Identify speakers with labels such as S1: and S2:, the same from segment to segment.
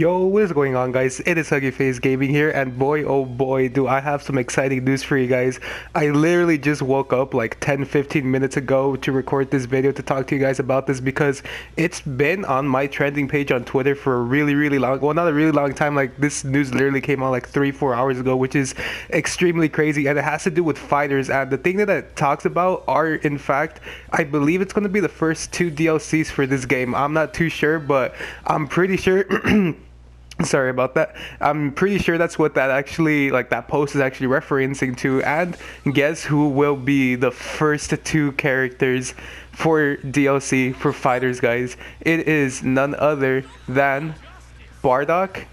S1: Yo, what is going on, guys? It is Huggy Face Gaming here, and boy, oh boy, do I have some exciting news for you guys. I literally just woke up like 10-15 minutes ago to record this video to talk to you guys about this because it's been on my trending page on Twitter for a really long, well, not a really long time. Like, this news literally came out like 3-4 hours ago, which is extremely crazy, and it has to do with Fighterz. And the thing that it talks about are, in fact, I believe it's going to be the first two DLCs for this game. I'm not too sure, but I'm pretty sure. Sorry about that. I'm pretty sure that's what that actually, like, that post is actually referencing to. And guess who will be the first two characters for DLC for Fighterz, guys? It is none other than Bardock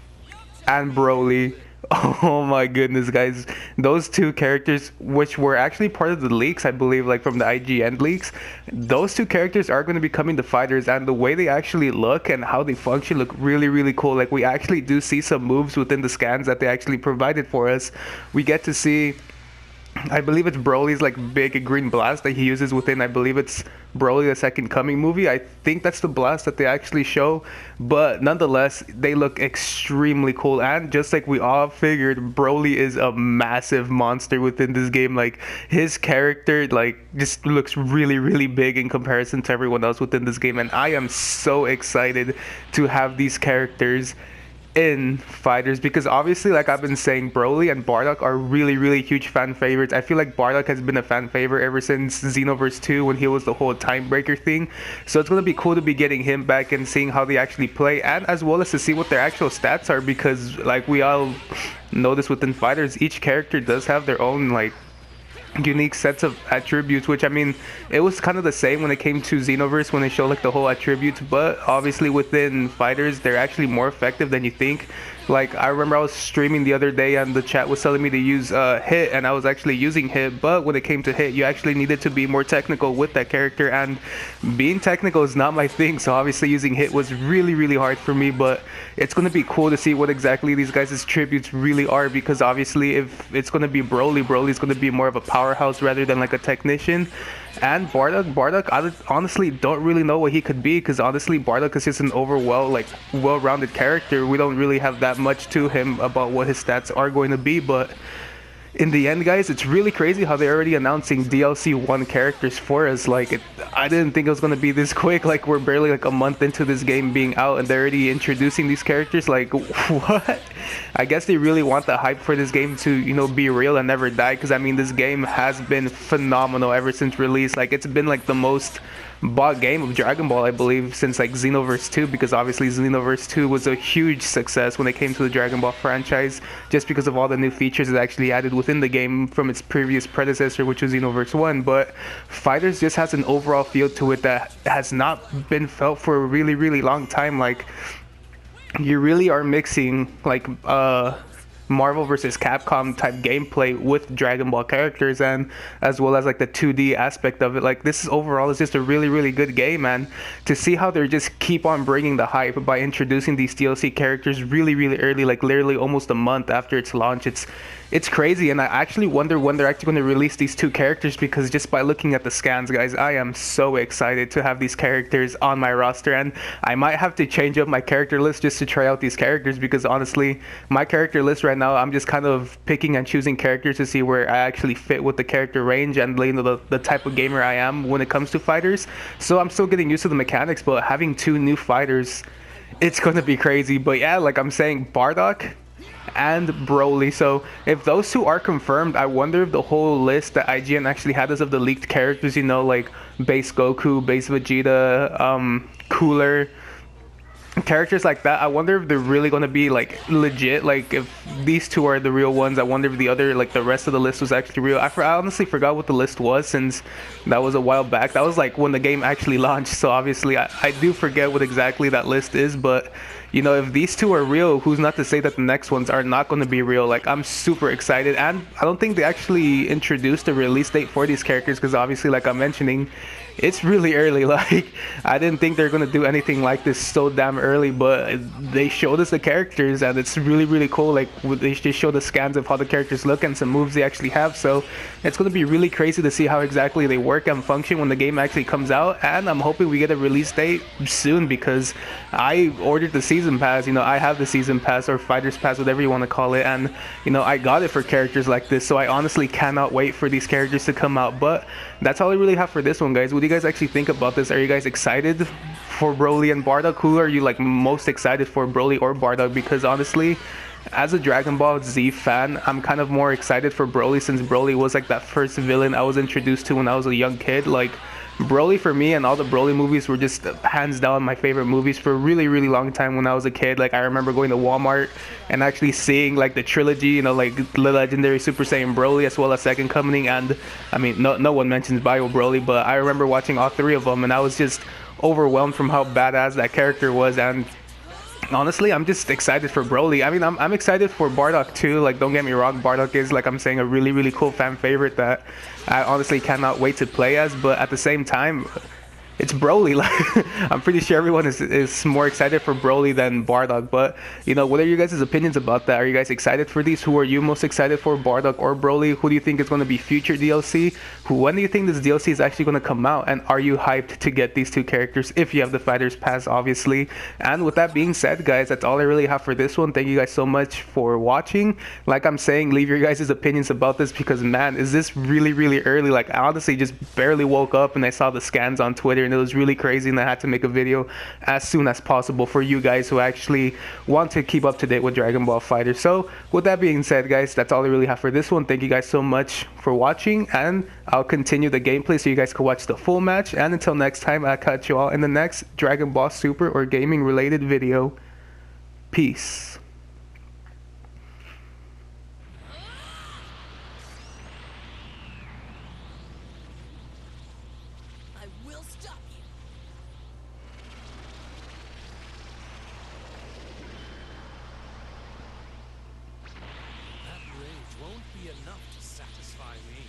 S1: and Broly. Oh my goodness, guys. Those two characters, which were actually part of the leaks, I believe, like from the IGN leaks, those two characters are going to be coming to Fighterz, and the way they actually look and how they function look really cool. Like, we actually do see some moves within the scans that they actually provided for us. We get to see, I believe it's Broly's like big green blast that he uses within, I believe it's Broly the Second Coming movie. I think that's the blast that they actually show, but nonetheless, they look extremely cool. And just like we all figured, Broly is a massive monster within this game. Like, his character like just looks really big in comparison to everyone else within this game, and I am so excited to have these characters in Fighterz because obviously, like I've been saying, Broly and Bardock are really huge fan favorites. I feel like Bardock has been a fan favorite ever since Xenoverse 2 when he was the whole time breaker thing. So it's gonna be cool to be getting him back and seeing how they actually play, and as well as to see what their actual stats are, because like we all know this within Fighterz, each character does have their own like unique sets of attributes, which I mean, it was kind of the same when it came to Xenoverse when they show like the whole attributes, but obviously within Fighterz they're actually more effective than you think. Like, I remember I was streaming the other day and the chat was telling me to use hit, and I was actually using hit, but when it came to hit, you actually needed to be more technical with that character, and being technical is not my thing, so obviously using hit was really hard for me. But it's going to be cool to see what exactly these guys' tributes really are, because obviously if it's going to be Broly's going to be more of a powerhouse rather than like a technician. And Bardock, I honestly don't really know what he could be, because honestly Bardock is just an well-rounded character. We don't really have that much to him about what his stats are going to be, but in the end, guys, it's really crazy how they're already announcing DLC 1 characters for us. Like, I didn't think it was going to be this quick. Like, we're barely like a month into this game being out and they're already introducing these characters. Like, what? I guess they really want the hype for this game to, you know, be real and never die, because I mean, this game has been phenomenal ever since release. Like, it's been like the most bought game of Dragon Ball, I believe, since like Xenoverse 2, because obviously Xenoverse 2 was a huge success when it came to the Dragon Ball franchise, just because of all the new features it actually added within the game from its previous predecessor, which was Xenoverse 1. But Fighterz just has an overall feel to it that has not been felt for a really long time. Like, you really are mixing like Marvel versus Capcom type gameplay with Dragon Ball characters, and as well as like the 2D aspect of it. Like, this is overall is just a really good game, and to see how they're just keep on bringing the hype by introducing these DLC characters really early, like literally almost a month after its launch, it's crazy. And I actually wonder when they're actually going to release these two characters, because just by looking at the scans, guys, I am so excited to have these characters on my roster, and I might have to change up my character list just to try out these characters, because honestly, my character list right now, I'm just kind of picking and choosing characters to see where I actually fit with the character range and, you know, the type of gamer I am when it comes to Fighterz. So I'm still getting used to the mechanics, but having two new fighters, it's going to be crazy. But yeah, like I'm saying, Bardock and Broly. So if those two are confirmed, I wonder if the whole list that IGN actually had as of the leaked characters, you know, like base Goku, base Vegeta, Cooler, characters like that, I wonder if they're really going to be like legit. Like, if these two are the real ones, I wonder if the other, like the rest of the list was actually real. I honestly forgot what the list was, since that was a while back. That was like when the game actually launched, so obviously I do forget what exactly that list is. But you know, if these two are real, who's not to say that the next ones are not going to be real? Like, I'm super excited, and I don't think they actually introduced a release date for these characters, because obviously, like I'm mentioning, it's really early. Like, I didn't think they're gonna do anything like this so damn early, but they showed us the characters, and it's really really cool. Like, they just show the scans of how the characters look and some moves they actually have. So it's gonna be really crazy to see how exactly they work and function when the game actually comes out. And I'm hoping we get a release date soon, because I ordered the season pass. You know, I have the season pass or Fighter's pass, whatever you want to call it, and you know, I got it for characters like this. So I honestly cannot wait for these characters to come out. But that's all I really have for this one, guys. What do you guys actually think about this? Are you guys excited for Broly and Bardock? Who are you like most excited for, Broly or Bardock? Because honestly, as a Dragon Ball Z fan, I'm kind of more excited for Broly, since Broly was like that first villain I was introduced to when I was a young kid. Like, Broly for me and all the Broly movies were just hands down my favorite movies for a really really long time when I was a kid. Like, I remember going to Walmart and actually seeing like the trilogy, you know, like the legendary Super Saiyan Broly as well as Second Coming, and I mean, no one mentions Bio Broly, but I remember watching all three of them and I was just overwhelmed from how badass that character was. And honestly, I'm just excited for Broly. I mean, I'm excited for Bardock too. Like, don't get me wrong, Bardock is, like I'm saying, a really really cool fan favorite that I honestly cannot wait to play as. But at the same time, it's Broly. Like, I'm pretty sure everyone is more excited for Broly than Bardock. But you know, what are you guys' opinions about that? Are you guys excited for these? Who are you most excited for, Bardock or Broly? Who do you think is going to be future DLC? When do you think this DLC is actually going to come out? And are you hyped to get these two characters if you have the Fighters Pass, obviously? And with that being said, guys, that's all I really have for this one. Thank you guys so much for watching. Like I'm saying, leave your guys' opinions about this, because man, is this really really early. Like, I honestly just barely woke up and I saw the scans on Twitter, and it was really crazy, and I had to make a video as soon as possible for you guys who actually want to keep up to date with Dragon Ball FighterZ. So with that being said, guys, that's all I really have for this one. Thank you guys so much for watching, and I'll continue the gameplay so you guys can watch the full match. And until next time, I'll catch you all in the next Dragon Ball Super or gaming related video. Peace.
S2: I will stop you. That rage won't be enough to satisfy me.